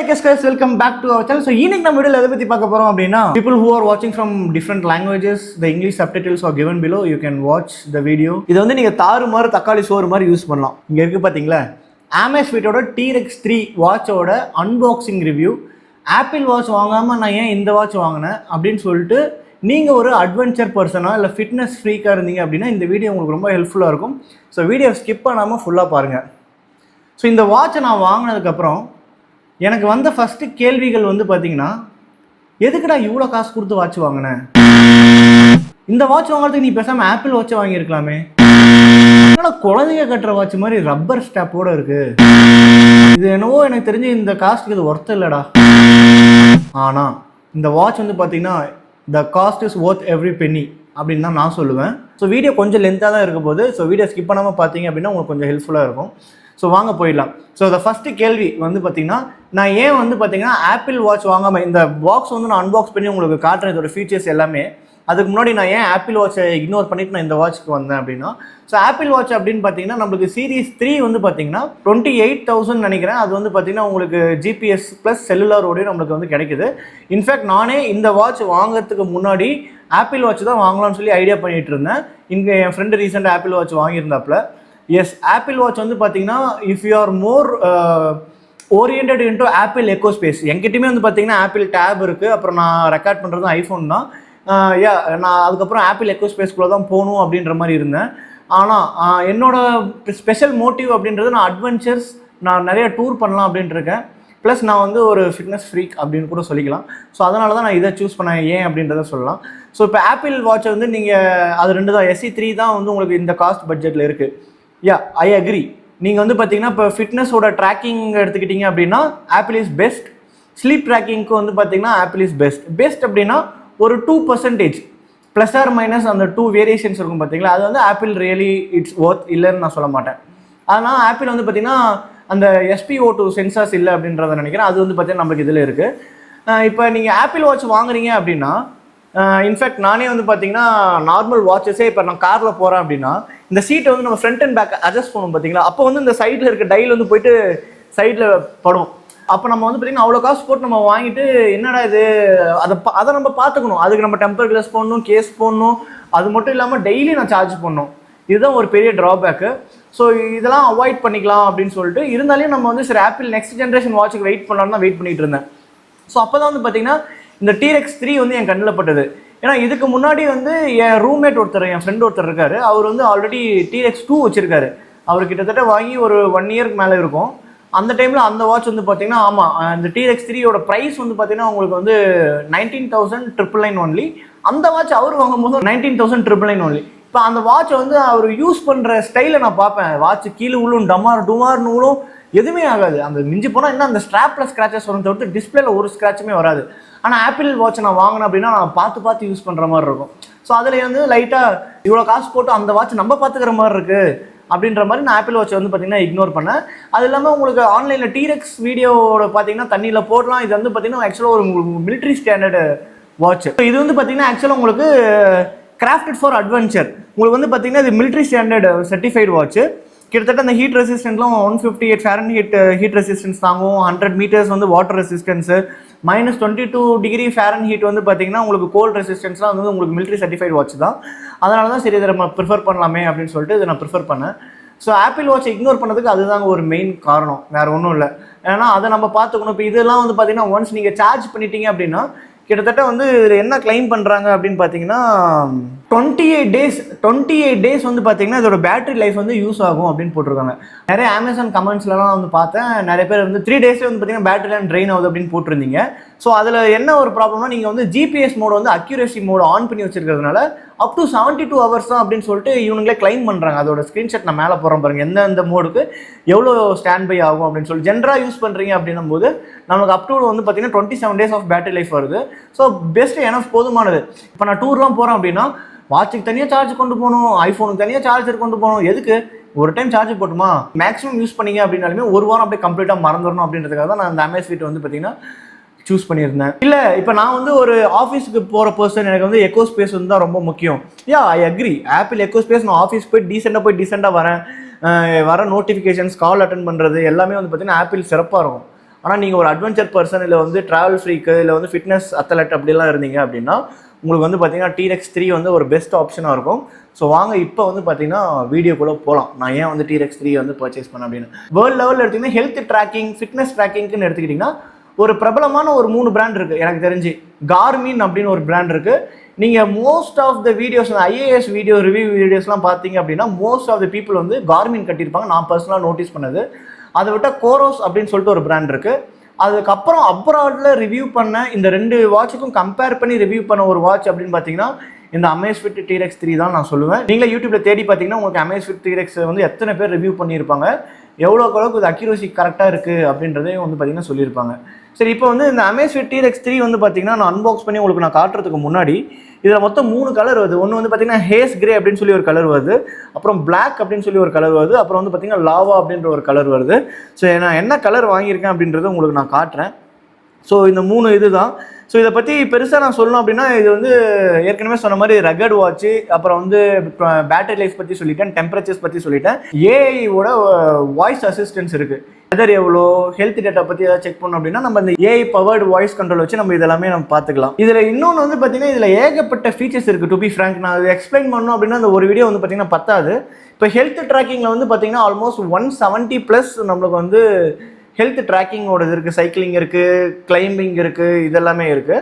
guys, welcome back to our channel. So இன்னைக்கு நம்ம வீடியோல எதை பத்தி பார்க்க போறோம் அப்படினா people who are watching from different languages, the English subtitles are given below. You can watch the video. இது வந்து நீங்க தாறுமாறு தக்காளி சோறு மாதிரி யூஸ் பண்ணலாம். இங்க இருக்கு பாத்தீங்களா? Amazfitoட T-Rex 3 வாட்சோட unboxing review. Apple watch வாங்காம நான் ஏன் இந்த வாட்ச் வாங்குனேன் அப்படினு சொல்லிட்டு நீங்க ஒரு அட்வென்ச்சர் பர்சனா இல்ல ஃபிட்னஸ் ஃப்ரீக்கா இருந்தீங்க அப்படினா இந்த வீடியோ உங்களுக்கு ரொம்ப ஹெல்ப்ஃபுல்லா இருக்கும். ஸோ வீடியோ ஸ்கிப் பண்ணாம ஃபுல்லா பாருங்க. ஸோ இந்த வாட்சை நான் வாங்கினதுக்கப்புறம் எனக்கு வந்த ஃபஸ்ட்டு கேள்விகள் வந்து பார்த்தீங்கன்னா, எதுக்குடா இவ்வளோ காசு கொடுத்து வாட்ச் வாங்கினேன்? இந்த வாட்ச் வாங்குறதுக்கு நீ பேசாமல் ஆப்பிள் வாட்சை வாங்கியிருக்கலாமே. அதனால் குழந்தைங்க கட்டுற வாட்ச் மாதிரி ரப்பர் ஸ்டாப்போடு இருக்கு. இது என்னவோ எனக்கு தெரிஞ்சு இந்த காஸ்ட்டுக்கு இது ஒர்த் இல்லைடா. ஆனால் இந்த வாட்ச் வந்து பார்த்தீங்கன்னா the cost is worth every penny அப்படின்னு தான் நான் சொல்லுவேன். ஸோ வீடியோ கொஞ்சம் லென்த்தாக தான் இருக்க போது. ஸோ வீடியோ ஸ்கிப் பண்ணாமல் பார்த்தீங்க அப்படின்னா உங்களுக்கு கொஞ்சம் ஹெல்ப்ஃபுல்லாக இருக்கும். ஸோ வாங்க போயிடலாம். ஸோ இந்த ஃபஸ்ட்டு கேள்வி வந்து பார்த்தீங்கன்னா, நான் ஏன் வந்து பார்த்தீங்கன்னா ஆப்பிள் வாட்ச் வாங்காமல் இந்த பாக்ஸ் வந்து நான் அன்பாக்ஸ் பண்ணி உங்களுக்கு காட்டுறேன் இதோட ஃபீச்சர்ஸ் எல்லாமே. அதுக்கு முன்னாடி நான் ஏன் ஆப்பிள் வாட்சை இக்னோர் பண்ணிட்டு நான் இந்த வாட்ச்க்கு வந்தேன் அப்படின்னா, ஸோ ஆப்பிள் வாட்ச் அப்படின்னு பார்த்தீங்கன்னா நம்மளுக்கு சீரீஸ் 3 வந்து பார்த்தீங்கன்னா 28,000 நினைக்கிறேன். அது வந்து பார்த்தீங்கன்னா உங்களுக்கு ஜிபிஎஸ் ப்ளஸ் செல்லுலாரோடய நம்மளுக்கு வந்து கிடைக்குது. இன்ஃபேக்ட் நானே இந்த வாட்ச் வாங்குறதுக்கு முன்னாடி ஆப்பிள் வாட்ச் தான் வாங்கலாம்னு சொல்லி ஐடியா பண்ணிட்டு இருந்தேன். இங்கே என் ஃப்ரெண்டு ரீசெண்டாக ஆப்பிள் வாட்ச் வாங்கியிருந்தாப்புல. எஸ், ஆப்பிள் வாட்ச் வந்து பார்த்தீங்கன்னா if you are more oriented into Apple eco space, என்கிட்டயுமே வந்து பார்த்தீங்கன்னா ஆப்பிள் டேப் இருக்குது. அப்புறம் நான் ரெக்கார்ட் பண்ணுறது ஐஃபோன் தான். நான் அதுக்கப்புறம் ஆப்பிள் எக்கோ ஸ்பேஸ்க்குள்ளே தான் போகணும் அப்படின்ற மாதிரி இருந்தேன். ஆனால் என்னோட ஸ்பெஷல் மோட்டிவ் அப்படின்றது நான் அட்வென்ச்சர்ஸ், நான் நிறைய டூர் பண்ணலாம் அப்படின்ட்டு இருக்கேன். ப்ளஸ் நான் வந்து ஒரு ஃபிட்னஸ் ஃப்ரீக் அப்படின்னு கூட சொல்லிக்கலாம். ஸோ அதனால தான் நான் இதை சூஸ் பண்ணேன். ஏன் அப்படின்றத சொல்லலாம். ஸோ இப்போ ஆப்பிள் வாட்சை வந்து நீங்கள் அது 2 தான், SE3 தான் வந்து உங்களுக்கு இந்த காஸ்ட் பட்ஜெட்டில் இருக்குது. I agree. நீங்கள் வந்து பார்த்தீங்கன்னா இப்போ ஃபிட்னஸோட ட்ராக்கிங் எடுத்துக்கிட்டிங்க அப்படின்னா ஆப்பிள் இஸ் பெஸ்ட். ஸ்லீப் ட்ராக்கிங்க்கு வந்து பார்த்தீங்கன்னா ஆப்பிள் இஸ் பெஸ்ட் அப்படின்னா ஒரு 2% ப்ளஸ் ஆர் மைனஸ் அந்த 2 வேரியேஷன்ஸ் இருக்கும் பார்த்தீங்களா, அது வந்து ஆப்பிள் ரியலி இட்ஸ் ஒர்த் இல்லைன்னு நான் சொல்ல மாட்டேன். அதனால் ஆப்பிள் வந்து பார்த்தீங்கன்னா அந்த SpO2 சென்சார்ஸ் இல்லை அப்படின்றத நினைக்கிறேன். அது வந்து பார்த்தீங்கன்னா நம்மளுக்கு இதில் இருக்குது. இப்போ நீங்கள் ஆப்பிள் வாட்ச் வாங்குறீங்க அப்படின்னா, இன்ஃபேக்ட் நானே வந்து பார்த்தீங்கன்னா நார்மல் வாட்சஸே இப்போ நான் காரில் போகிறேன் அப்படின்னா இந்த சீட்டை வந்து நம்ம ஃப்ரண்ட் அண்ட் பேக் அட்ஜஸ்ட் பண்ணுவோம் பார்த்தீங்களா, அப்போ வந்து இந்த சைடில் இருக்க டைல் வந்து போயிட்டு சைடில் படும். அப்போ நம்ம வந்து பார்த்தீங்கன்னா அவ்வளோ காசு போட்டு நம்ம வாங்கிட்டு என்னடா இது, அதை நம்ம பார்த்துக்கணும். அதுக்கு நம்ம டெம்பர் கிளாஸ் போடணும், கேஸ் போடணும். அது மட்டும் இல்லாமல் டெய்லி நான் சார்ஜ் பண்ணணும். இதுதான் ஒரு பெரிய ட்ராபேக்கு. ஸோ இதெல்லாம் அவாய்ட் பண்ணிக்கலாம் அப்படின்னு சொல்லிட்டு இருந்தாலும் நம்ம வந்து சரி ஆப்பிள் நெக்ஸ்ட் ஜென்ரேஷன் வாட்சுக்கு வெயிட் பண்ணலான்னு தான் வெயிட் பண்ணிட்டு இருந்தேன். ஸோ அப்போ தான் வந்து பார்த்தீங்கன்னா இந்த T-Rex 3 வந்து என் கண்ணில் பட்டது. ஏன்னா இதுக்கு முன்னாடி வந்து என் ரூம்மேட் ஒருத்தர், என் ஃப்ரெண்ட் ஒருத்தர் இருக்காரு. அவர் வந்து ஆல்ரெடி T-Rex 2 வச்சிருக்காரு. அவர் கிட்டத்தட்ட வாங்கி ஒரு 1 இயருக்கு மேலே இருக்கும். அந்த டைமில் அந்த வாட்ச் வந்து பார்த்தீங்கன்னா ஆமாம் இந்த T-Rex 3யோட ப்ரைஸ் வந்து பார்த்தீங்கன்னா உங்களுக்கு வந்து 19,999 ஒன்லி. அந்த வாட்ச் அவர் வாங்கும்போது 19,999 ஒன்லி. இப்போ அந்த வாட்சை வந்து அவர் யூஸ் பண்ணுற ஸ்டைலை நான் பார்ப்பேன். வாட்ச் கீழே உள்ளும் டுமார் நூலும் எதுவுமே ஆகாது. அந்த மிஞ்சி போனால் என்ன அந்த ஸ்ட்ராப்பில் ஸ்க்ராச்சஸ் வரும் தவிர்த்து டிஸ்பிளேல ஒரு ஸ்க்ராட்சுமே வராது. ஆனால் ஆப்பிள் வாட்சை நான் வாங்கினேன் அப்படின்னா நான் பார்த்து யூஸ் பண்ணுற மாதிரி இருக்கும். ஸோ அதில் வந்து லைட்டாக இவ்வளோ காசு போட்டு அந்த வாட்ச் நம்ம பார்த்துக்கிற மாதிரி இருக்குது அப்படின்ற மாதிரி நான் ஆப்பிள் வாட்சை வந்து பார்த்தீங்கன்னா இக்னோர் பண்ணேன். அது இல்லாமல் உங்களுக்கு ஆன்லைனில் T-Rex வீடியோவோட பார்த்தீங்கன்னா தண்ணியில் போடலாம். இது வந்து பார்த்தீங்கன்னா ஆக்சுவலாக ஒரு மிலிட்ரி ஸ்டாண்டர்டு வாட்ச். இது வந்து பார்த்தீங்கன்னா ஆக்சுவலாக உங்களுக்கு கிராஃப்டட் ஃபார் அட்வென்ச்சர். உங்களுக்கு வந்து பார்த்தீங்கன்னா இது மிலிட்ரி ஸ்டாண்டர்டு சர்டிஃபைடு வாட்ச். கிட்டத்தட்ட அந்த ஹீட் ரெசிஸ்டன்ட்லாம் 158 ஃபாரன்ஹீட் ஹீட் ரெசிஸ்டன்ஸ் தாங்கும். 100 மீட்டர்ஸ் வந்து வாட்டர் ரெசிஸ்டன்ஸு, -22 டிகிரி ஃபாரன்ஹீட் வந்து பார்த்தீங்கன்னா உங்களுக்கு கோல்ட் ரெசிஸ்டன்ஸ்லாம் வந்து உங்களுக்கு மிலிட்ரி சர்டிஃபைட் வாட்ச் தான். அதனால தான் சரி இதை நம்ம ப்ரிஃபர் பண்ணலாமே அப்படின்னு சொல்லிட்டு இதை நான் ப்ரிஃபர் பண்ணேன். ஸோ ஆப்பிள் வாட்சை இக்னோர் பண்ணதுக்கு அதுதாங்க ஒரு மெயின் காரணம், வேறு ஒன்றும் இல்லை. ஏன்னா அதை நம்ம பார்த்துக்கணும். இப்போ இதெல்லாம் வந்து பார்த்தீங்கன்னா ஒன்ஸ் நீங்கள் சார்ஜ் பண்ணிட்டீங்க அப்படின்னா கிட்டத்தட்ட வந்து இதில் என்ன கிளைம் பண்ணுறாங்க அப்படின்னு பார்த்தீங்கன்னா 28 டேஸ் வந்து பார்த்தீங்கன்னா இதோட பேட்டரி லைஃப் வந்து யூஸ் ஆகும் அப்படின்னு போட்டிருக்காங்க. நிறைய அமேசான் கமெண்ட்ஸ்லாம் வந்து பார்த்தேன். நிறைய பேர் வந்து 3 டேஸே வந்து பார்த்தீங்கன்னா பேட்டரிலாம் ட்ரெயின் ஆகுது அப்படின்னு போட்டிருந்தீங்க. ஸோ அதில் என்ன ஒரு ப்ராப்ளம்னா நீங்கள் வந்து ஜிபிஎஸ் மோடு வந்து அக்யூரேசி மோடு ஆன் பண்ணி வச்சிருக்கிறதுனால அப் டு 72 ஹவர்ஸ் தான் அப்படின்னு சொல்லிட்டு இவங்களே கிளைம் பண்ணுறாங்க. அதோட ஸ்க்ரீன்ஷாட் நான் மேலே போகிறேன் பாருங்கள், எந்த மோடுக்கு எவ்வளோ ஸ்டாண்ட் பை ஆகும் அப்படின்னு சொல்லி. ஜென்ரலாக யூஸ் பண்ணுறீங்க அப்படின்னும் போது நமக்கு அப் டு வந்து பார்த்தீங்கன்னா 27 டேஸ் ஆஃப் பேட்டரி லைஃப் வருது. ஸோ பெஸ்ட் எனஃப் போதுமானது. இப்போ நான் டூர்லாம் போகிறேன் அப்படின்னா வாட்சுக்கு தனியாக சார்ஜ் கொண்டு போகணும், ஐஃபோனுக்கு தனியாக சார்ஜர் கொண்டு போகணும். எதுக்கு? ஒரு டைம் சார்ஜ் போட்டுமா மேக்ஸிமம் யூஸ் பண்ணிங்க அப்படின்னாலுமே ஒரு வாரம் அப்படியே கம்ப்ளீட்டாக மறந்துடணும் அப்படின்றதுக்காக தான் நான் அந்த Amazfit வந்து பார்த்தீங்கன்னா சூஸ் பண்ணியிருந்தேன். இல்லை இப்போ நான் வந்து ஒரு ஆஃபீஸுக்கு போகிற பர்சன், எனக்கு வந்து எக்கோ ஸ்பேஸ் வந்து தான் ரொம்ப முக்கியம். I agree. Apple eco space நான் ஆஃபீஸ் போய் டீசெண்டாக வரேன். வர நோட்டிஃபிகேஷன்ஸ், கால் அட்டன் பண்ணுறது எல்லாமே வந்து பார்த்தீங்கன்னா ஆப்பிள் சிறப்பாக இருக்கும். ஆனால் நீங்கள் ஒரு அட்வென்ச்சர் பர்சன் இல்லை வந்து ட்ராவல் ஃப்ரீக்கு இல்லை வந்து ஃபிட்னஸ் அத்லட் அப்படிலாம் இருந்தீங்க அப்படின்னா உங்களுக்கு வந்து பார்த்தீங்கன்னா T-Rex 3 வந்து ஒரு பெஸ்ட் ஆப்ஷனாக இருக்கும். ஸோ வாங்க இப்போ வந்து பார்த்தீங்கன்னா வீடியோக்குள்ளே போகலாம். நான் ஏன் வந்து T-Rex 3 வந்து பர்ச்சேஸ் பண்ணேன் அப்படின்னு. வேர்ல்டு லெவலில் எடுத்திங்கன்னா ஹெல்த் ட்ராக்கிங் ஃபிட்னஸ் ட்ராக்கிங்க்குன்னு எடுத்துக்கிட்டிங்கன்னா ஒரு பிரபலமான ஒரு 3 பிராண்ட் இருக்குது எனக்கு தெரிஞ்சு. Garmin அப்படின்னு ஒரு பிராண்ட் இருக்குது. நீங்கள் most of the videos IAS video review வீடியோஸ்லாம் பார்த்தீங்க அப்படின்னா மோஸ்ட் ஆஃப் த பீப்புள் வந்து Garmin கட்டியிருப்பாங்க. நான் பர்சனலாக நோட்டீஸ் பண்ணது. அதை விட்டால் கோரோஸ் அப்படின்னு சொல்லிட்டு ஒரு பிராண்ட் இருக்குது. அதுக்கப்புறம் அப்ராடில் ரிவ்யூ பண்ண இந்த 2 வாட்சுக்கும் கம்பேர் பண்ணி ரிவ்யூ பண்ண ஒரு வாட்ச் அப்படின்னு பார்த்தீங்கன்னா இந்த Amazfit T-Rex 3 தான் நான் சொல்லுவேன். நீங்களே யூடியூப்பில் தேடி பார்த்தீங்கன்னா உங்களுக்கு Amazfit T-Rex வந்து எத்தனை பேர் ரிவ்யூ பண்ணியிருப்பாங்க, எவ்வளோக்கு அளவுக்கு இது அக்யூரசி கரெக்டாக இருக்குது அப்படின்றதையும் வந்து பார்த்தீங்கன்னா சொல்லியிருப்பாங்க. சரி, இப்போ வந்து இந்த Amazfit T-Rex 3 வந்து பார்த்தீங்கன்னா நான் அன்பாக்ஸ் பண்ணி உங்களுக்கு நான் காட்டுறதுக்கு முன்னாடி இதில் மொத்தம் 3 கலர் வருது. ஒன்று வந்து பார்த்தீங்கன்னா ஹேஸ் கிரே அப்படின்னு சொல்லி ஒரு கலர் வருது, அப்புறம் பிளாக் அப்படின்னு சொல்லி ஒரு கலர் வருது, அப்புறம் வந்து பார்த்தீங்கன்னா லாவா அப்படின்ற ஒரு கலர் வருது. ஸோ நான் என்ன கலர் வாங்கியிருக்கேன் அப்படின்றத உங்களுக்கு நான் காட்டுறேன். ஸோ இந்த 3 இது தான். ஸோ இதை பற்றி பெருசாக நான் சொல்லணும் அப்படின்னா இது வந்து ஏற்கனவே சொன்ன மாதிரி ரகட் வாட்ச்சு, அப்புறம் வந்து பேட்டரி லைஃப் பற்றி சொல்லிட்டேன், டெம்பரேச்சர்ஸ் பற்றி சொல்லிட்டேன். ஏஐயோட வாய்ஸ் அசிஸ்டன்ஸ் இருக்குது. வெதர் எவ்வளோ ஹெல்த் டேட்டா பற்றி ஏதாவது செக் பண்ணோம் அப்படின்னா நம்ம இந்த ஏஐ பவர்டு வாய்ஸ் கண்ட்ரோல் வச்சு நம்ம இதெல்லாமே நம்ம பார்த்துக்கலாம். இதில் இன்னொன்று வந்து பார்த்தீங்கன்னா இதில் ஏகப்பட்ட ஃபீச்சர்ஸ் இருக்குது. டு பி ஃப்ராங்க் நான் அதை எக்ஸ்பிளைன் பண்ணணும் அப்படின்னா அந்த ஒரு வீடியோ வந்து பார்த்தீங்கன்னா பத்தாது. இப்போ ஹெல்த் ட்ராக்கிங்கில் வந்து பார்த்தீங்கன்னா ஆல்மோஸ்ட் 170+ நம்மளுக்கு வந்து ஹெல்த் ட்ராக்கிங்கோட இது இருக்குது. சைக்கிளிங் இருக்குது, கிளைம்பிங் இருக்குது, இதெல்லாமே இருக்குது.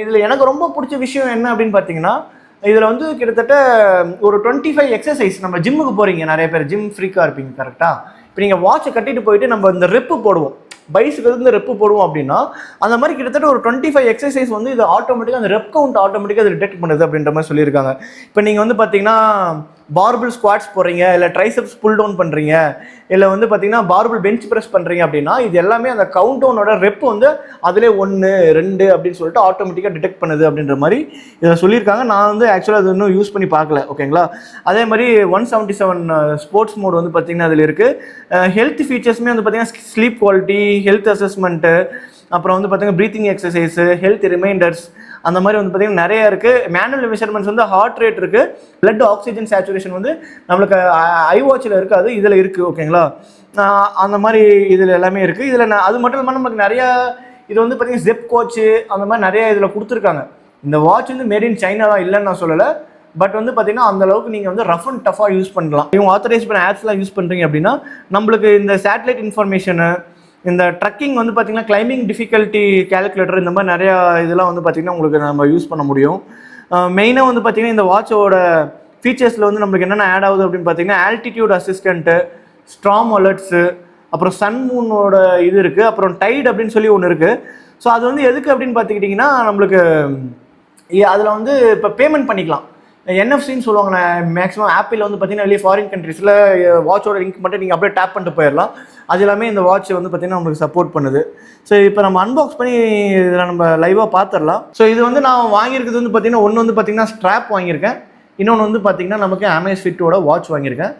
இதில் எனக்கு ரொம்ப பிடிச்ச விஷயம் என்ன அப்படின்னு பார்த்தீங்கன்னா இதில் வந்து கிட்டத்தட்ட ஒரு 25 எக்ஸசைஸ். நம்ம ஜிம்முக்கு போகிறீங்க, நிறைய பேர் ஜிம் ஃப்ரீக்காக இருப்பீங்க கரெக்டாக. இப்போ நீங்கள் வாட்சை கட்டிட்டு போயிட்டு நம்ம இந்த ரெப்பு போடுவோம், பைஸுக்கு வந்து ரெப்பு போடுவோம் அப்படின்னா அந்த மாதிரி கிட்டத்தட்ட ஒரு 25 எக்ஸசைஸ் வந்து இது ஆட்டோமேட்டிக்காக அந்த ரெப் கவுண்ட் ஆட்டோமேட்டிக்காக அது டிடெக்ட் பண்ணுது அப்படின்ற மாதிரி சொல்லியிருக்காங்க. இப்போ நீங்கள் வந்து பார்த்தீங்கன்னா பார்பிள் ஸ்குவாட்ஸ் போடுறீங்க, இல்லை ட்ரைசெப்ஸ் புல் டவுன் பண்ணுறீங்க, இல்லை வந்து பார்த்தீங்கன்னா பார்பிள் பெஞ்ச் ப்ரெஸ் பண்ணுறீங்க அப்படின்னா இது எல்லாமே அந்த கவுண்ட் டவுனோட ரெப் வந்து அதிலே 1, 2 அப்படின்னு சொல்லிட்டு ஆட்டோமேட்டிக்காக டிடெக்ட் பண்ணுது அப்படின்ற மாதிரி இதை சொல்லியிருக்காங்க. நான் வந்து ஆக்சுவலாக அது இன்னும் யூஸ் பண்ணி பார்க்கல. ஓகேங்களா. அதே மாதிரி 177 ஸ்போர்ட்ஸ் மோட் வந்து பார்த்தீங்கன்னா அதில் இருக்குது. ஹெல்த் ஃபீச்சர்ஸுமே வந்து பார்த்தீங்கன்னா ஸ்லீப் குவாலிட்டி, ஹெல்த் அசஸ்மெண்ட்டு, அப்புறம் வந்து பார்த்தீங்கன்னா ப்ரீத்திங் எக்ஸசைஸு, ஹெல்த் ரிமைண்டர்ஸ், அந்த மாதிரி வந்து பார்த்தீங்கன்னா நிறைய இருக்குது. மேனுவல் மெஷர்மெண்ட்ஸ் வந்து ஹார்ட் ரேட் இருக்குது, பிளட் ஆக்சிஜன் சேச்சுரேஷன் வந்து நம்மளுக்கு ஐ வாட்சில் இருக்காது, இதில் இருக்குது. ஓகேங்களா. அந்த மாதிரி இதில் எல்லாமே இருக்குது. இதில் அது மட்டும் இல்லாமல் நமக்கு நிறையா இது வந்து பார்த்தீங்கன்னா ஜெப் கோச்சு அந்த மாதிரி நிறைய இதில் கொடுத்துருக்காங்க. இந்த வாட்ச் வந்து மேட் இன் சைனா தான், இல்லைன்னு நான் சொல்லலை. பட் வந்து பார்த்தீங்கன்னா அந்த அளவுக்கு நீங்கள் வந்து ரஃப் அண்ட் டஃபாக யூஸ் பண்ணலாம். இவங்க ஆத்தரைஸ் பண்ண ஆப்ஸ்லாம் யூஸ் பண்ணுறீங்க அப்படின்னா நம்மளுக்கு இந்த சேட்டலைட் இன்ஃபர்மேஷனு, இந்த ட்ரக்கிங் வந்து பார்த்தீங்கன்னா கிளைம்பிங் டிஃபிகல்ட்டி கேல்குலேட்டர், இந்த மாதிரி நிறையா இதெல்லாம் வந்து பார்த்தீங்கன்னா உங்களுக்கு நம்ம யூஸ் பண்ண முடியும். மெயினாக வந்து பார்த்தீங்கன்னா இந்த வாட்சோட ஃபீச்சர்ஸில் வந்து நம்மளுக்கு என்னென்ன ஆட் ஆகுது அப்படின்னு பார்த்தீங்கன்னா ஆல்டிடியூட் அசிஸ்டண்ட்டு, ஸ்ட்ராம் அலர்ட்ஸு, அப்புறம் சன் மூனோட இது இருக்குது, அப்புறம் டைட் அப்படின்னு சொல்லி ஒன்று இருக்குது. ஸோ அது வந்து எதுக்கு அப்படின்னு பார்த்துக்கிட்டிங்கன்னா நம்மளுக்கு அதில் வந்து இப்போ பேமெண்ட் பண்ணிக்கலாம். என்எஃப்சின்னு சொல்லுவாங்க. மேக்ஸிமம் ஆப்பிள் வந்து பார்த்தீங்கன்னா வெளியே ஃபாரின் கண்ட்ரீஸில் வாட்சோட லிங்க் மட்டும் நீங்கள் அப்படியே டேப் பண்ணிட்டு போயிடலாம். அது எல்லாமே இந்த வாட்ச் வந்து பார்த்தீங்கன்னா நம்மளுக்கு சப்போர்ட் பண்ணுது. ஸோ இப்போ நம்ம அன்பாக்ஸ் பண்ணி இதில் நம்ம லைவாக பார்த்துடலாம். ஸோ இது வந்து நான் வாங்கியிருக்கிறது வந்து பார்த்தீங்கன்னா ஒன்று வந்து பார்த்தீங்கன்னா ஸ்ட்ராப் வாங்கியிருக்கேன், இன்னொன்று வந்து பார்த்தீங்கன்னா நமக்கு Amazfitோட வாட்ச் வாங்கியிருக்கேன்.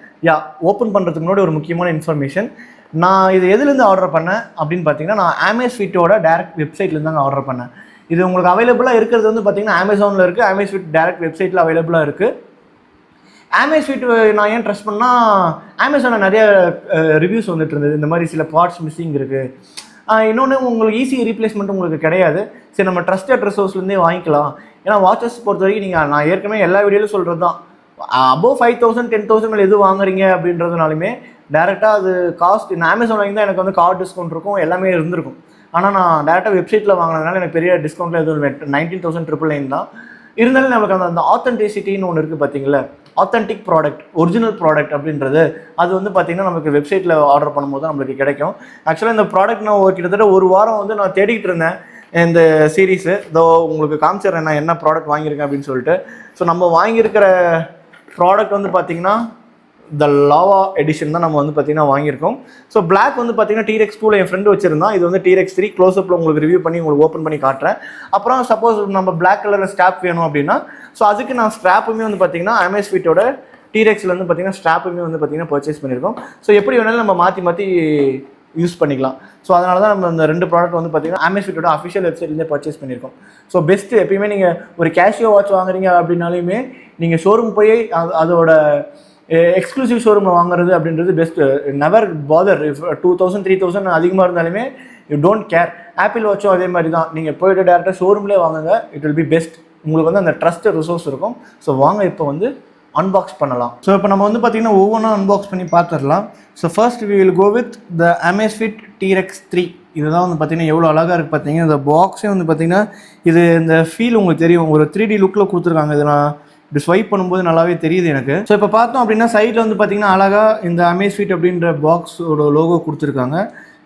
ஓப்பன் பண்ணுறதுக்கு முன்னாடி ஒரு முக்கியமான இன்ஃபர்மேஷன். நான் இது எதுலேருந்து ஆர்டர் பண்ணேன் அப்படின்னு பார்த்தீங்கன்னா நான் Amazfitோட டேரக்ட் வெப்சைட்லேருந்து தாங்க ஆர்டர் பண்ணேன். இது உங்களுக்கு அவைலபிளாக இருக்கிறது வந்து பார்த்தீங்கன்னா அமேசானில் இருக்குது, Amazfit டேரக்ட் வெப்சைட்டில் அவைலபிளாக இருக்குது. Amazfit நான் ஏன் ட்ரஸ்ட் பண்ணால் அமேசானில் நிறைய ரிவ்யூஸ் வந்துட்டு இருந்தது, இந்த மாதிரி சில பார்ட்ஸ் மிஸ்ஸிங் இருக்குது, இன்னொன்று உங்களுக்கு ஈஸி ரீப்ளேஸ்மெண்ட் உங்களுக்கு கிடையாது. சரி, நம்ம ட்ரஸ்டட் ரிசோர்ஸ்லேருந்தே வாங்கிக்கலாம். ஏன்னா வாட்சஸ் பொறுத்த வரைக்கும் நீங்கள் நான் ஏற்கனவே எல்லா வீடியோலையும் சொல்கிறது தான், அபோவ் 5000 10,000 மேலே எது வாங்குறீங்க அப்படின்றதுனாலுமே டேரெக்டாக அது காஸ்ட் நான் அமேசான் வாங்கி தான் எனக்கு வந்து கார்டு டிஸ்கவுண்ட் இருக்கும், எல்லாமே இருந்திருக்கும். ஆனால் நான் டேரெக்டாக வெப்சைட்டில் வாங்கினதுனால எனக்கு பெரிய டிஸ்கவுண்ட்டில் எதுவும் 19,999 தான். இருந்தாலும் நம்மளுக்கு அந்த ஆத்தென்டிசிட்டின்னு ஒன்று இருக்குது பார்த்தீங்களா, ஆத்தென்டிக் ப்ராடக்ட், ஒரிஜினல் ப்ராடக்ட் அப்படின்றது அது வந்து பார்த்திங்கன்னா நமக்கு வெப்சைட்டில் ஆர்டர் பண்ணும்போது நம்மளுக்கு கிடைக்கும். ஆக்சுவலாக இந்த ப்ராடக்ட் நான் கிட்டத்தட்ட ஒரு வாரம் வந்து நான் தேடிக்கிட்டு இருந்தேன் இந்த சீரீஸு. இதோ உங்களுக்கு காமிச்சிடுறேன் நான் என்ன ப்ராடக்ட் வாங்கியிருக்கேன் அப்படின்னு சொல்லிட்டு. ஸோ நம்ம வாங்கியிருக்கிற ப்ராடக்ட் வந்து பார்த்திங்கன்னா த லாவா எடிஷன் தான் நம்ம வந்து பார்த்தீங்கன்னா வாங்கியிருக்கோம். ஸோ பிளாக் வந்து பார்த்தீங்கன்னா T-Rex 2 என் ஃப்ரெண்டு வச்சிருந்தான். இது வந்து T-Rex 3 க்ளோஸ்அப்பில் உங்களுக்கு ரிவ்யூ பண்ணி உங்களுக்கு ஓப்பன் பண்ணி காட்டுறேன். அப்புறம் சப்போஸ் நம்ம பிளாக் கலரில் ஸ்ட்ராப் வேணும் அப்படின்னா ஸோ அதுக்கு நான் ஸ்ட்ராப்புமே வந்து பார்த்தீங்கன்னா Amazfitோட T-Rexல வந்து பார்த்தீங்கன்னா ஸ்ட்ராப்புமே வந்து பார்த்தீங்கன்னா பர்ச்சேஸ் பண்ணியிருக்கோம். ஸோ எப்படி வேணாலும் நம்ம மாற்றி யூஸ் பண்ணிக்கலாம். ஸோ அதனால தான் நம்ம இந்த 2 ப்ராடக்ட் வந்து பார்த்தீங்கன்னா Amazfitோட அஃபிஷியல் வெப்சைட்லேருந்தே பர்ச்சேஸ் பண்ணியிருக்கோம். ஸோ பெஸ்ட்டு எப்பயுமே நீங்கள் ஒரு கேஷியோ வாட்ச் வாங்குறீங்க அப்படின்னாலுமே நீங்கள் ஷோரூம் போய் அதோட எக்ஸ்க்ளூசிவ் ஷோரூமில் வாங்குறது அப்படின்றது பெஸ்ட்டு. Never father. 2000 3000 அதிகமாக இருந்தாலுமே யூ டோன்ட் கேர். ஆப்பிள் வாட்சும் அதே மாதிரி தான், நீங்கள் போய்ட்டு டேரெக்டாக ஷோரூம்லேயே வாங்குங்க, இட் வில் பி பெஸ்ட். உங்களுக்கு வந்து அந்த ட்ரஸ்ட் ரிசோர்ஸ் இருக்கும். ஸோ வாங்க இப்போ வந்து அன்பாக்ஸ் பண்ணலாம். ஸோ இப்போ நம்ம வந்து பார்த்திங்கன்னா ஒவ்வொன்றா அன்பாக்ஸ் பண்ணி பார்த்துடலாம். So first we will go with the Amazfit T-Rex 3. இதுதான் வந்து பார்த்திங்கன்னா எவ்வளோ அழகாக இருக்குது பார்த்தீங்கன்னா. இந்த பாக்ஸே வந்து பார்த்திங்கன்னா இது இந்த ஃபீல் உங்களுக்கு தெரியும், ஒரு 3D லுக்கில் கொடுத்துருக்காங்க. இது நான் இப்படி ஸ்வைப் பண்ணும்போது நல்லாவே தெரியுது எனக்கு. ஸோ இப்போ பார்த்தோம் அப்படின்னா சைடில் வந்து பார்த்திங்கன்னா அழகாக இந்த Amazfit அப்படின்ற பாக்ஸோட லோகோ கொடுத்துருக்காங்க.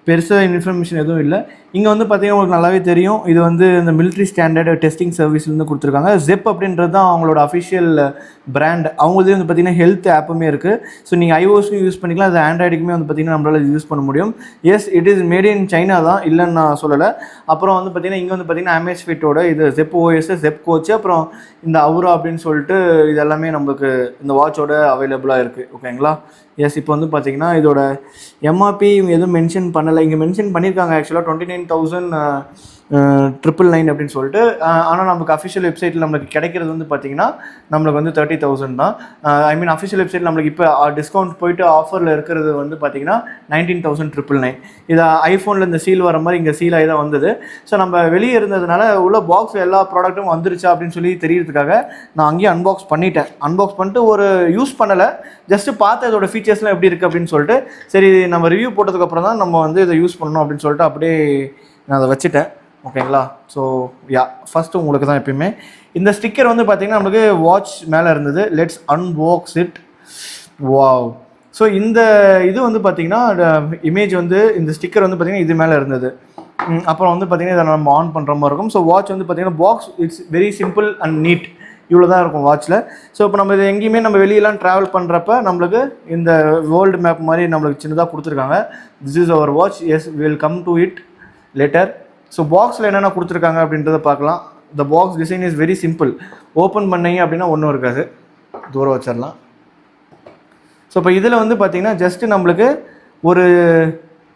பெருசாக இன்ஃபர்மேஷன் எதுவும் இல்லை. இங்கே வந்து பார்த்திங்கன்னா உங்களுக்கு நல்லாவே தெரியும், இது வந்து இந்த மிலிட்ரி ஸ்டாண்டர்டு டெஸ்டிங் சர்வீஸ்லேருந்து கொடுத்துருக்காங்க. ZEP அப்படின்றது தான் அவங்களோட அஃபிஷியல் பிராண்ட். அவங்களதே வந்து பார்த்திங்கன்னா ஹெல்த் ஆப்புமே இருக்குது. ஸோ நீங்கள் iOSக்கும் யூஸ் பண்ணிக்கலாம், அது ஆண்ட்ராய்டுக்குமே வந்து பார்த்திங்கன்னா நம்மளால் யூஸ் பண்ண முடியும். Yes, it is made in China தான், இல்லைன்னு நான் சொல்லலை. அப்புறம் வந்து பார்த்திங்கன்னா இங்கே வந்து பார்த்திங்கன்னா Amazfitோட இது ZEP OS, ZEP கோச், அப்புறம் இந்த அவுரா அப்படின்னு சொல்லிட்டு இது எல்லாமே நம்மளுக்கு இந்த வாட்சோட அவைலபிளாக இருக்குது. ஓகேங்களா? எஸ், இப்போ வந்து பார்த்திங்கன்னா இதோட எம்ஆர்பி எதுவும் மென்ஷன் பண்ணலை. இங்கே மென்ஷன் பண்ணியிருக்காங்க ஆக்சுவலாக 29,999 அப்படின்னு சொல்லிட்டு. ஆனால் நமக்கு அஃபிஷியல் வெப்சைட்டில் நம்மளுக்கு கிடைக்கிறது வந்து பார்த்திங்கன்னா நம்மளுக்கு வந்து 30,000 தான். ஐ மீன் அஃபிஷியல் வெப்சைட்டில் நம்மளுக்கு இப்போ டிஸ்கவுண்ட் போயிட்டு ஆஃபரில் இருக்கிறது வந்து பார்த்திங்கன்னா 19,999. இது ஐஃபோனில் இந்த சீல் வர மாதிரி இங்கே சீல் ஆகி தான் வந்தது. ஸோ நம்ம வெளியே இருந்ததுனால உள்ள பாக்ஸ் எல்லா ப்ராடக்ட்டும் வந்துருச்சா அப்படின்னு சொல்லி தெரியறதுக்காக நான் அங்கேயே அன்பாக்ஸ் பண்ணிட்டேன். அன்பாக்ஸ் பண்ணிட்டு ஒரு யூஸ் பண்ணலை, ஜஸ்ட்டு பார்த்து அதோட ஃபீச்சர்ஸ்லாம் எப்படி இருக்குது அப்படின்னு சொல்லிட்டு, சரி நம்ம ரிவ்யூ போட்டதுக்கப்புறம் தான் நம்ம வந்து இதை யூஸ் பண்ணணும் அப்படின்னு சொல்லிட்டு அப்படியே நான் அதை வச்சுட்டேன். ஓகேங்களா? ஸோ யா, ஃபஸ்ட்டு உங்களுக்கு தான் எப்பயுமே இந்த ஸ்டிக்கர் வந்து பார்த்திங்கன்னா நம்மளுக்கு வாட்ச் மேலே இருந்தது. Let's unbox it. Wow. So இந்த இது வந்து பார்த்திங்கன்னா இமேஜ் வந்து இந்த ஸ்டிக்கர் வந்து பார்த்திங்கன்னா இது மேலே இருந்தது. அப்புறம் வந்து பார்த்திங்கன்னா இதை நம்ம ஆன் பண்ணுற மாதிரி இருக்கும். ஸோ வாட்ச் வந்து பார்த்திங்கன்னா box it's very simple and neat, இவ்வளோ தான் இருக்கும் வாட்சில். ஸோ இப்போ நம்ம இது எங்கேயுமே நம்ம வெளியெல்லாம் ட்ராவல் பண்ணுறப்ப நம்மளுக்கு இந்த வேர்ல்டு மேப் மாதிரி நம்மளுக்கு சின்னதாக கொடுத்துருக்காங்க. This is our watch. Yes, will come to it later. So பாக்ஸில் என்னென்ன கொடுத்துருக்காங்க அப்படின்றத பார்க்கலாம். The box design is very simple. Open பண்ணீங்க அப்படின்னா ஒன்றும் இருக்காது, தூரம் வச்சிடலாம். ஸோ இப்போ இதில் வந்து பார்த்திங்கன்னா ஜஸ்ட்டு நம்மளுக்கு ஒரு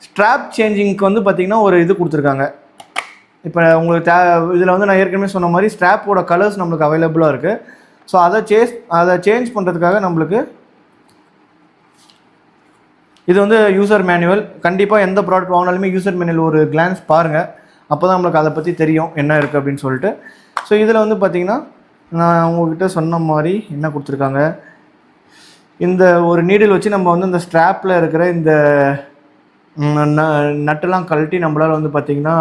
ஸ்ட்ராப் சேஞ்சிங்க்கு வந்து பார்த்திங்கன்னா ஒரு இது கொடுத்துருக்காங்க. இப்போ உங்களுக்கு இதில் வந்து நான் ஏற்கனவே சொன்ன மாதிரி ஸ்ட்ராப்போட கலர்ஸ் நம்மளுக்கு அவைலபிளாக இருக்குது. ஸோ அதை சேஞ்ச் பண்ணுறதுக்காக நம்மளுக்கு இது வந்து யூசர் மேனுவல். கண்டிப்பாக எந்த ப்ராடக்ட் வாங்கினாலுமே யூசர் மேனுவல் ஒரு கிளான்ஸ் பாருங்கள், அப்போ தான் நம்மளுக்கு அதை பற்றி தெரியும் என்ன இருக்குது அப்படின்னு சொல்லிட்டு. ஸோ இதில் வந்து பார்த்திங்கன்னா நான் உங்கள்கிட்ட சொன்ன மாதிரி என்ன கொடுத்துருக்காங்க, இந்த ஒரு நீடில் வச்சு நம்ம வந்து இந்த ஸ்ட்ராப்பில் இருக்கிற இந்த நட்டெல்லாம் கழட்டி நம்மளால் வந்து பார்த்திங்கன்னா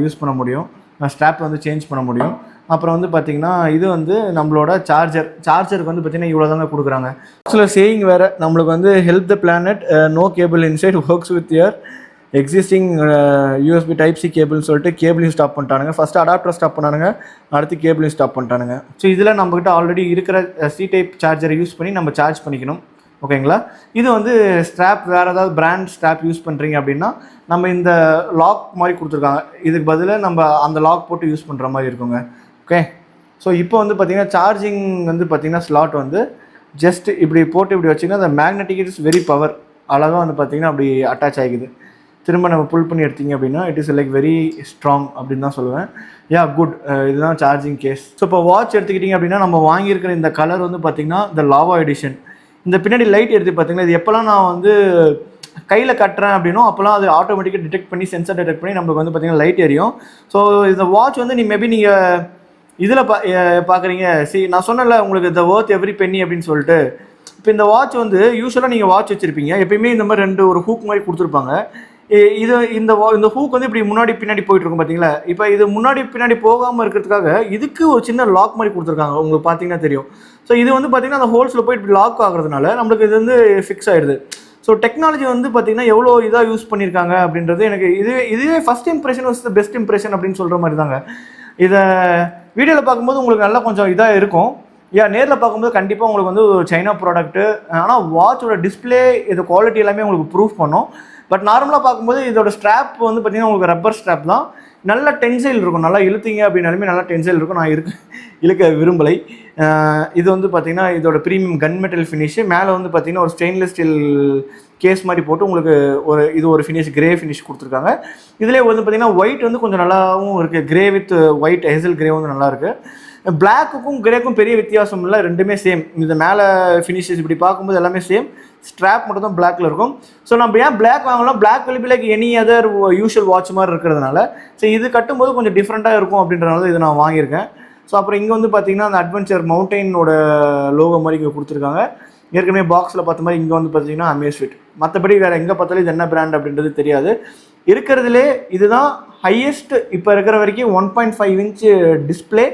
யூஸ் பண்ண முடியும், ஸ்ட்ராப் வந்து சேஞ்ச் பண்ண முடியும். அப்புறம் வந்து பார்த்திங்கன்னா இது வந்து நம்மளோட சார்ஜருக்கு வந்து பார்த்திங்கன்னா இவ்வளோ தாங்க கொடுக்குறாங்க. சில சேயிங் வேறு நம்மளுக்கு வந்து help the planet, no cable inside, works with your existing USB Type-C கேபிள்னு சொல்லிட்டு கேபிளையும் ஸ்டாப் பண்ணிட்டானுங்க. ஃபஸ்ட்டு அடாப்டர் ஸ்டாப் பண்ணானுங்க, அடுத்து கேபிளையும் ஸ்டாப் பண்ணிட்டானுங்க. ஸோ இதில் நம்மக்கிட்ட ஆல்ரெடி இருக்கிற C-Type சார்ஜரை யூஸ் பண்ணி நம்ம சார்ஜ் பண்ணிக்கணும். ஓகேங்களா? இது வந்து ஸ்ட்ராப் வேறு ஏதாவது பிராண்ட் ஸ்ட்ராப் யூஸ் பண்ணுறீங்க அப்படின்னா நம்ம இந்த லாக் மாதிரி கொடுத்துருக்காங்க, இதுக்கு பதிலாக நம்ம அந்த லாக் போட்டு யூஸ் பண்ணுற மாதிரி இருக்குங்க. ஓகே. ஸோ இப்போ வந்து பார்த்திங்கன்னா சார்ஜிங் வந்து பார்த்திங்கன்னா ஸ்லாட் வந்து ஜஸ்ட் இப்படி போட்டு இப்படி வச்சிங்கன்னா அந்த மேக்னெட்டிக் இஸ் வெரி பவர் அழகாக வந்து பார்த்திங்கன்னா அப்படி அட்டாச் ஆகிக்குது. திரும்ப நம்ம புல் பண்ணி எடுத்தீங்க அப்படின்னா it is like very strong அப்படின்னு தான் சொல்லுவேன். யா, குட். இதுதான் சார்ஜிங் கேஸ். ஸோ இப்போ வாட்ச் எடுத்துக்கிட்டிங்க அப்படின்னா நம்ம வாங்கியிருக்கிற இந்த கலர் வந்து பார்த்திங்கன்னா இந்த லாவா எடிஷன். இந்த பின்னாடி லைட் எடுத்து பார்த்திங்கன்னா இது எப்போல்லாம் நான் வந்து கையில் கட்டுறேன் அப்படின்னா அப்போல்லாம் அது ஆட்டோமேட்டிக்காக டிடெக்ட் பண்ணி சென்சர் டிடெக்ட் பண்ணி நம்மளுக்கு வந்து பார்த்திங்கன்னா லைட் எரியும். ஸோ இந்த வாட்ச் வந்து மேபி நீங்கள் இதில் பார்க்குறீங்க. நான் சொன்னல உங்களுக்கு த ஒர்த் எவ்ரி பென்னி அப்படின்னு சொல்லிட்டு. இப்போ இந்த வாட்ச் வந்து யூஸ்வலாக நீங்கள் வாட்ச் வச்சுருப்பீங்க, எப்பயுமே இந்த மாதிரி ஒரு ஹூக் மாதிரி கொடுத்துருப்பாங்க. இந்த ஹூக் வந்து இப்படி முன்னாடி பின்னாடி போயிட்டுருக்கும் பார்த்தீங்களா. இப்போ இது முன்னாடி பின்னாடி போகாமல் இருக்கிறதுக்காக இதுக்கு ஒரு சின்ன லாக் மாதிரி கொடுத்துருக்காங்க, உங்களுக்கு பார்த்தீங்கன்னா தெரியும். ஸோ இது வந்து பார்த்திங்கன்னா அந்த ஹோல்ஸில் போய் இப்படி லாக் ஆகிறதுனால நம்மளுக்கு இது வந்து ஃபிக்ஸ் ஆகிடுது. ஸோ டெக்னாலஜி வந்து பார்த்திங்கன்னா எவ்வளோ இதாக யூஸ் பண்ணியிருக்காங்க அப்படின்றது எனக்கு இதுவே first impression was the best impression அப்படின்னு சொல்கிற மாதிரி தாங்க. இதை வீடியோவில் பார்க்கும்போது உங்களுக்கு நல்லா கொஞ்சம் இதாக இருக்கும். நேரில் பார்க்கும்போது கண்டிப்பாக உங்களுக்கு வந்து ஒரு சைனா ப்ராடக்ட்டு, ஆனால் வாட்சோட டிஸ்பிளே இது குவாலிட்டி எல்லாமே உங்களுக்கு ப்ரூஃப் பண்ணும். பட் நார்மலாக பார்க்கும்போது இதோட ஸ்ட்ராப் வந்து பார்த்திங்கன்னா உங்களுக்கு ரப்பர் ஸ்ட்ராப் தான், நல்ல டென்சைல் இருக்கும். நல்லா இழுத்தீங்க அப்படின்னாலுமே நல்லா டென்சைல் இருக்கும். நான் இழுக்க விரும்பலை. இது வந்து பார்த்திங்கன்னா இதோட ப்ரீமியம் கன் மெட்டல் ஃபினிஷு. மேலே வந்து பார்த்திங்கன்னா ஒரு ஸ்டெயின்லெஸ் ஸ்டீல் கேஸ் மாதிரி போட்டு உங்களுக்கு ஒரு ஃபினிஷ் கிரே ஃபினிஷ் கொடுத்துருக்காங்க. இதிலே வந்து பார்த்திங்கன்னா ஒயிட் வந்து கொஞ்சம் நல்லாவும் இருக்குது, grey with white Hazel grey வந்து நல்லாயிருக்கு. பிளாக்குக்கும் கிரேக்கும் பெரிய வித்தியாசம் இல்லை, ரெண்டுமே சேம். இந்த மேலே ஃபினிஷஸ் இப்படி பார்க்கும்போது எல்லாமே சேம், ஸ்ட்ராப் மட்டும் தான் பிளாக்ல இருக்கும். ஸோ நம்ம ஏன் பிளாக் வாங்கலாம், black will be like any other usual watch மாதிரி இருக்கிறதுனால. ஸோ இது கட்டும்போது கொஞ்சம் டிஃப்ரெண்ட்டாக இருக்கும் அப்படின்றனால இதை நான் வாங்கியிருக்கேன். ஸோ அப்புறம் இங்கே வந்து பார்த்தீங்கன்னா அந்த அட்வென்ச்சர் மவுண்டெயினோட லோகோ மாதிரி இங்கே கொடுத்துருக்காங்க. ஏற்கனவே பாக்ஸில் பார்த்த மாதிரி இங்கே வந்து பார்த்தீங்கன்னா அமேஸ்ஃபிட். மற்றபடி வேறு எங்கே பார்த்தாலும் இது என்ன பிராண்ட் அப்படின்றது தெரியாது. இருக்கிறதுலே இதுதான் ஹையஸ்ட் இப்போ இருக்கிற வரைக்கும் 1.5 inch டிஸ்பிளே.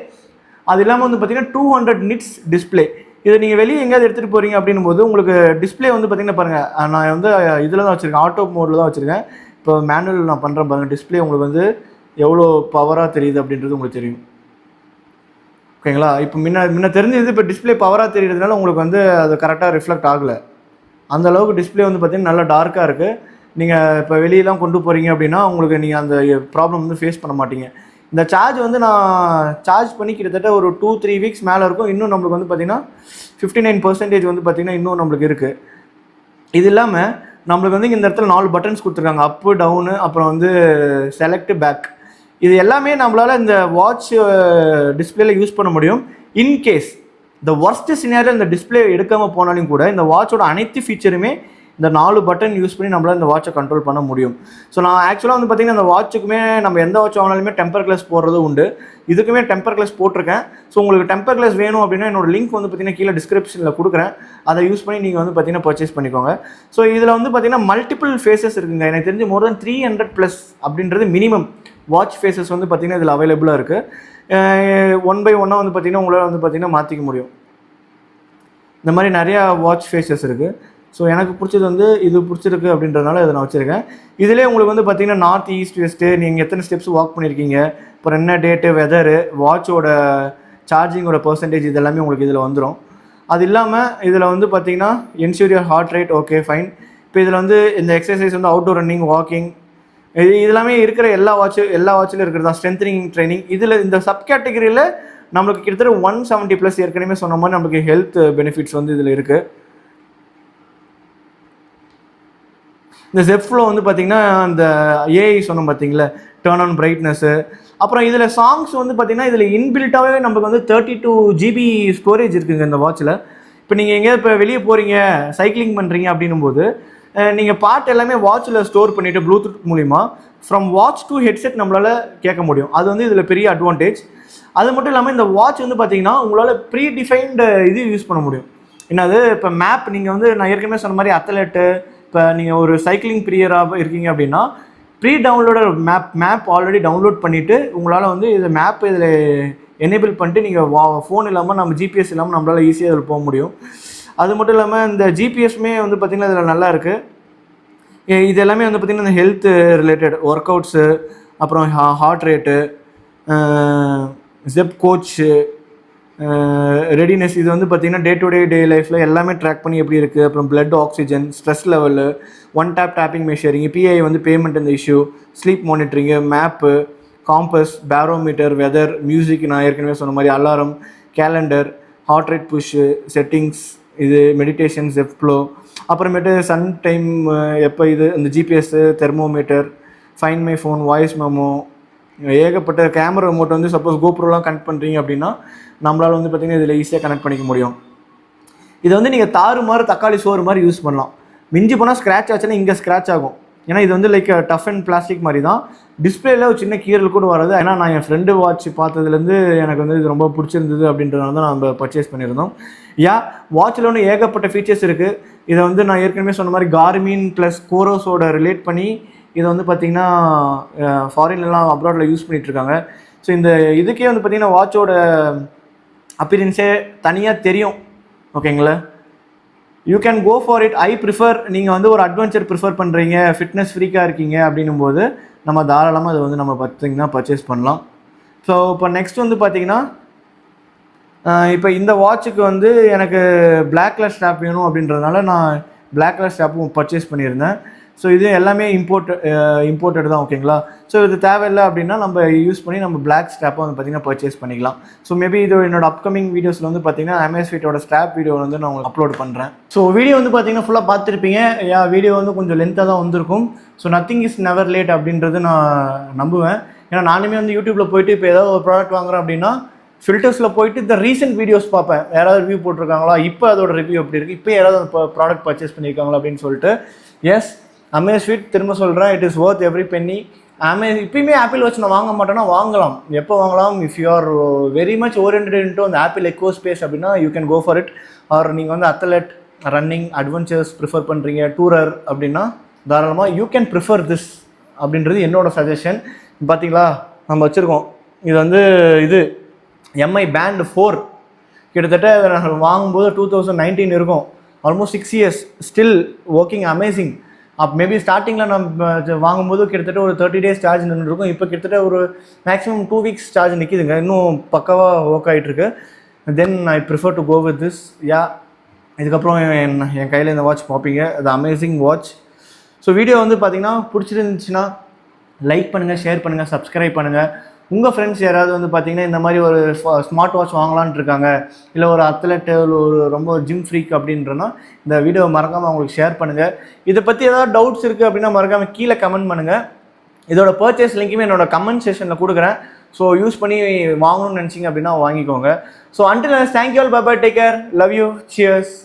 அது இல்லாமல் வந்து பார்த்தீங்கன்னா 200 nits டிஸ்பிளே. இதை நீங்கள் வெளியே எங்கேயாவது எடுத்துகிட்டு போகிறீங்க அப்படின்னும் போது உங்களுக்கு டிஸ்பிளே வந்து பார்த்தீங்கன்னா பாருங்கள், நான் வந்து இதில் தான் வச்சுருக்கேன், ஆட்டோ மோடில் தான் வச்சுருக்கேன். இப்போ மேனுவல் நான் பண்ணுறேன் பாருங்கள், டிஸ்பிளே உங்களுக்கு வந்து எவ்வளோ பவராக தெரியுது அப்படின்றது உங்களுக்கு தெரியும். ஓகேங்களா? இப்போ முன்ன தெரிஞ்சது, இப்போ டிஸ்பிளே பவராக தெரியுறதுனால உங்களுக்கு வந்து அது கரெக்டாக ரிஃப்ளெக்ட் ஆகலை. அந்த அளவுக்கு டிஸ்பிளே வந்து பார்த்தீங்கன்னா நல்லா டார்க்காக இருக்குது. நீங்கள் இப்போ வெளியெலாம் கொண்டு போகிறீங்க அப்படின்னா உங்களுக்கு நீங்கள் அந்த ப்ராப்ளம் வந்து ஃபேஸ் பண்ண மாட்டீங்க. இந்த சார்ஜ் வந்து நான் சார்ஜ் பண்ணி கிட்டத்தட்ட ஒரு 2-3 weeks மேலே இருக்கும். இன்னும் நம்மளுக்கு வந்து பார்த்திங்கன்னா 59% வந்து பார்த்திங்கன்னா இன்னும் நம்மளுக்கு இருக்குது. இது இல்லாமல் நம்மளுக்கு வந்து இந்த இடத்துல 4 buttons கொடுத்துருக்காங்க, அப்பு டவுனு, அப்புறம் வந்து செலக்ட் பேக். இது எல்லாமே நம்மளால் இந்த வாட்ச் டிஸ்பிளேல யூஸ் பண்ண முடியும். இன்கேஸ் இந்த ஒர்ஸ்ட் சினாரியோ இந்த டிஸ்பிளே எடுக்காமல் போனாலும் கூட இந்த வாட்சோட அனைத்து ஃபீச்சருமே இந்த 4 பட்டன் யூஸ் பண்ணி நம்மளால் இந்த வாட்சை கண்ட்ரோல் பண்ண முடியும். ஸோ நான் ஆக்சுவலாக வந்து பார்த்திங்கன்னா அந்த வாட்சுக்குமே நம்ம எந்த வாட்ச் வாங்கினாலுமே டெம்பர் கிளாஸ் போடுறது உண்டு. இதுக்குமே டெம்பர் கிளாஸ் போட்டிருக்கேன். ஸோ உங்களுக்கு டெம்பர் கிளாஸ் வேணும் அப்படின்னா என்னோட லிங்க் வந்து பார்த்திங்கன்னா கீழே டிஸ்கிரிப்ஷனில் கொடுக்குறேன். அதை யூஸ் பண்ணி நீங்கள் வந்து பார்த்திங்கன்னா பர்ச்சேஸ் பண்ணிக்கோங்க. ஸோ இதில் வந்து பார்த்திங்கன்னா மல்டிபிள் ஃபேஸஸ் இருக்குங்க. எனக்கு தெரிஞ்சு மோர் தென் 300+ அப்படின்றது மினிமம் வாட்ச் ஃபேஸஸ் வந்து பார்த்திங்கன்னா இதில் அவைலபிளாக இருக்குது. 1 by 1 வந்து பார்த்திங்கன்னா உங்களால் வந்து பார்த்திங்கன்னா மாற்றிக்க முடியும். இந்த மாதிரி நிறையா வாட்ச் ஃபேஸஸ் இருக்குது. ஸோ எனக்கு பிடிச்சது வந்து இது பிடிச்சிருக்கு அப்படின்றதுனால இதை நான் வச்சுருக்கேன். இதிலே உங்களுக்கு வந்து பார்த்திங்கன்னா நார்த் ஈஸ்ட் வெஸ்ட்டு, நீங்கள் எத்தனை ஸ்டெப்ஸ் வாக் பண்ணியிருக்கீங்க, அப்புறம் என்ன டேட்டு, வெதரு, வாட்சோட சார்ஜிங்கோட பர்சன்டேஜ், இது எல்லாமே உங்களுக்கு இதில் வந்துடும். அது இல்லாமல் இதில் வந்து பார்த்திங்கன்னா ensure your heart rate, okay fine. இப்போ இதில் வந்து இந்த எக்ஸசைஸ் வந்து அவுட்டோர் ரன்னிங், வாக்கிங், இது எல்லாமே இருக்கிற எல்லா வாட்சிலும் இருக்கிறது தான். ஸ்ட்ரென்த்னிங் ட்ரைனிங், இதில் இந்த சப் கேட்டகரியில் நம்மளுக்கு கிட்டத்தட்ட 170+ ஏற்கனவே சொன்ன மாதிரி நம்மளுக்கு ஹெல்த் பெனிஃபிட்ஸ் வந்து இதில் இருக்குது. இந்த ஜெப்ஃப்ளோ வந்து பார்த்திங்கன்னா அந்த ஏஐ சொன்னோம் பார்த்தீங்களா, டர்ன் ஆன் பிரைட்னஸ்ஸு. அப்புறம் இதில் சாங்ஸ் வந்து பார்த்திங்கன்னா இதில் இன்பில்ட்டாகவே நமக்கு வந்து 32 GB ஸ்டோரேஜ் இருக்குதுங்க இந்த வாட்சில். இப்போ நீங்கள் எங்கேயாவது இப்போ வெளியே போகிறீங்க, சைக்கிளிங் பண்ணுறீங்க அப்படின்னும் போது நீங்கள் பாட்டு எல்லாமே வாட்சில் ஸ்டோர் பண்ணிவிட்டு ப்ளூடூத் மூலிமா ஃப்ரம் வாட்ச் டு ஹெட்செட் நம்மளால் கேட்க முடியும். அது வந்து இதில் பெரிய அட்வான்டேஜ். அது மட்டும் இல்லாமல் இந்த வாட்ச் வந்து பார்த்திங்கன்னா உங்களால் ப்ரீ டிஃபைன்டு இது யூஸ் பண்ண முடியும். என்னது, இப்போ மேப் நீங்கள் வந்து நான் ஏற்கனவே சொன்ன மாதிரி அத்லெட்டு, இப்போ நீங்கள் ஒரு சைக்கிளிங் பிரியராக இருக்கீங்க அப்படின்னா pre downloader map already download பண்ணிவிட்டு உங்களால் வந்து இது மேப் இதில் எனேபிள் பண்ணிட்டு நீங்கள் ஃபோன் இல்லாமல் நம்ம ஜிபிஎஸ் இல்லாமல் நம்மளால் ஈஸியாக இதில் போக முடியும். அது மட்டும் இல்லாமல் இந்த ஜிபிஎஸ்மே வந்து பார்த்திங்கன்னா இதில் நல்லா இருக்குது. இது எல்லாமே வந்து பார்த்திங்கன்னா இந்த ஹெல்த் ரிலேட்டட் ஒர்க் அவுட்ஸு, அப்புறம் heart rate, Zepp coach, readiness, இது வந்து பார்த்திங்கன்னா டே லைஃப்பில் எல்லாமே ட்ராக் பண்ணி எப்படி இருக்குது. அப்புறம் blood oxygen, stress level, one tapping measuring, பிஐ வந்து பேமெண்ட் இந்த issue, sleep monitoring, map, compass, barometer, weather, music, நான் ஏற்கனவே சொன்ன மாதிரி alarm, calendar, heart rate push, settings, இது மெடிடேஷன், ஜெப்ஃப்ளோ, அப்புறமேட்டு சன் டைம் எப்போ, இது இந்த GPS, thermometer, find my phone, voice memo, ஏகப்பட்ட கேமரா ரிமோட் வந்து சப்போஸ் கோப்ரோலாம் கனெக்ட் பண்ணுறீங்க அப்படின்னா நம்மளால் வந்து பார்த்திங்கன்னா இதில் ஈஸியாக கனெக்ட் பண்ணிக்க முடியும். இதை வந்து நீங்கள் தாறுமாறு தக்காளி சோறு மாதிரி யூஸ் பண்ணலாம். மிஞ்சி போனால் ஸ்க்ராட்ச் ஆச்சுன்னா இங்கே ஸ்க்ராட்ச் ஆகும். ஏன்னா இது வந்து லைக் டஃப் அண்ட் பிளாஸ்டிக் மாதிரி தான். டிஸ்பிளேல ஒரு சின்ன கீரல் கூட வராது. ஏன்னா நான் என் ஃப்ரெண்டு வாட்ச் பார்த்ததுலேருந்து எனக்கு வந்து இது ரொம்ப பிடிச்சிருந்தது அப்படின்றதுனால தான் நம்ம பர்ச்சேஸ் பண்ணியிருந்தோம். வாட்சில் ஒன்று ஏகப்பட்ட ஃபீச்சர்ஸ் இருக்குது. இதை வந்து நான் ஏற்கனவே சொன்ன மாதிரி கார்மின் ப்ளஸ் கோரோஸோட ரிலேட் பண்ணி இதை வந்து பார்த்திங்கன்னா ஃபாரின்லாம் அப்ராடில் யூஸ் பண்ணிகிட்ருக்காங்க. ஸோ இந்த இதுக்கே வந்து பார்த்திங்கன்னா வாட்சோட அப்பீரியன்ஸே தனியாக தெரியும். ஓகேங்களா, you can go for it. I prefer, நீங்கள் வந்து ஒரு அட்வென்ச்சர் ப்ரிஃபர் பண்ணுறீங்க, ஃபிட்னஸ் ஃப்ரீக்காக இருக்கீங்க அப்படின்னும் போது நம்ம தாராளமாக அதை வந்து நம்ம பார்த்திங்கன்னா பர்ச்சேஸ் பண்ணலாம். ஸோ இப்போ நெக்ஸ்ட் வந்து பார்த்திங்கன்னா இப்போ இந்த வாட்சுக்கு வந்து எனக்கு பிளாக் கலர் ஸ்ட்ராப் வேணும் அப்படின்றதுனால நான் பிளாக் கலர் ஸ்ட்ராப்பும் பர்ச்சேஸ் பண்ணியிருந்தேன். ஸோ இது எல்லாமே இம்போர்ட்டட் தான். ஓகேங்களா, ஸோ இது தேவையில்லை அப்படின்னா நம்ம யூஸ் பண்ணி நம்ம பிளாக் ஸ்ட்ராப்பை வந்து பார்த்திங்கன்னா பர்ச்சேஸ் பண்ணிக்கலாம். ஸோ மேபி இது என்னோட அப்கமிங் வீடியோஸில் வந்து பார்த்திங்கன்னா அமேஸ்ஃபிட்டோட ஸ்ட்ராப் வீடியோ வந்து நான் உங்களுக்கு அப்லோட் பண்ணுறேன். ஸோ வீடியோ வந்து பார்த்திங்கன்னா ஃபுல்லாக பார்த்துருப்பீங்க. வீடியோ வந்து கொஞ்சம் லென்த்தாக தான் வந்திருக்கும். So nothing is never late அப்படின்றது நான் நம்புவேன். ஏன்னா நானுமே வந்து யூடியூப்பில் போயிட்டு இப்போ ஏதாவது ஒரு ப்ராடக்ட் வாங்குறேன் அப்படின்னா ஃபில்டர்ஸில் போயிட்டு இந்த ரீசெண்ட் வீடியோஸ் பார்ப்பேன், யாராவது ரிவ்யூ போட்டிருக்காங்களா, இப்போ அதோட ரிவ்யூ எப்படி இருக்குது, இப்போ யாராவது அந்த ப்ராடக்ட் பர்ச்சேஸ் பண்ணியிருக்காங்களா அப்படின்னு சொல்லிட்டு. எஸ், அமேஸ்ஃபிட் திரும்ப சொல்கிறேன், it is worth every penny. இப்பயுமே ஆப்பிள் வாட்ச் நான் வாங்க மாட்டேன்னா வாங்கலாம். எப்போ வாங்கலாம்? If you are very much oriented into அந்த ஆப்பிள் எக்கோ ஸ்பேஸ் அப்படின்னா you can go for it. Or நீங்கள் வந்து அத்லெட், ரன்னிங், அட்வென்ச்சர்ஸ் ப்ரிஃபர் பண்ணுறீங்க, டூரர் அப்படின்னா தாராளமாக யூ கேன் ப்ரிஃபர் திஸ் அப்படின்றது என்னோட சஜஷன். பார்த்தீங்களா நம்ம வச்சுருக்கோம், இது வந்து இது எம்ஐ பேண்ட் 4, கிட்டத்தட்ட வாங்கும்போது 2019 இருக்கும், almost 6 years, still working amazing. Maybe ஸ்டார்டிங்கில் நம்ம வாங்கும்போது கிட்டத்தட்ட ஒரு 30 days சார்ஜ் நின்றுருக்கும், இப்போ கிட்டத்தட்ட ஒரு மேக்ஸிமம் 2 weeks சார்ஜ் நிற்கிதுங்க, இன்னும் பக்காவாக ஒர்க் ஆகிட்டுருக்கு. Then I prefer to go with this. Yeah, இதுக்கப்புறம் என் கையில் இந்த வாட்ச் பார்ப்பீங்க, அது அமேசிங் வாட்ச். ஸோ வீடியோ வந்து பார்த்தீங்கன்னா பிடிச்சிருந்துச்சுன்னா லைக் பண்ணுங்கள், ஷேர் பண்ணுங்கள், சப்ஸ்கிரைப் பண்ணுங்கள். உங்கள் ஃப்ரெண்ட்ஸ் யாராவது வந்து பார்த்தீங்கன்னா இந்த மாதிரி ஒரு ஸ்மார்ட் வாட்ச் வாங்கலான்ட்டு இருக்காங்க, இல்லை ஒரு அத்லெட்டு, ஒரு ரொம்ப ஜிம் ஃப்ரீக் அப்படின்றனா இந்த வீடியோவை மறக்காமல் அவங்களுக்கு ஷேர் பண்ணுங்கள். இதை பற்றி ஏதாவது டவுட்ஸ் இருக்குது அப்படின்னா மறக்காமல் கீழே கமெண்ட் பண்ணுங்கள். இதோட பர்ச்சேஸ் லிங்க்குமே என்னோட கமெண்ட் செஷனில் கொடுக்குறேன். ஸோ யூஸ் பண்ணி வாங்கணும்னு நினச்சிங்க அப்படின்னா வாங்கிக்கோங்க. So until thank you all, bye bye, take care, love you, cheers.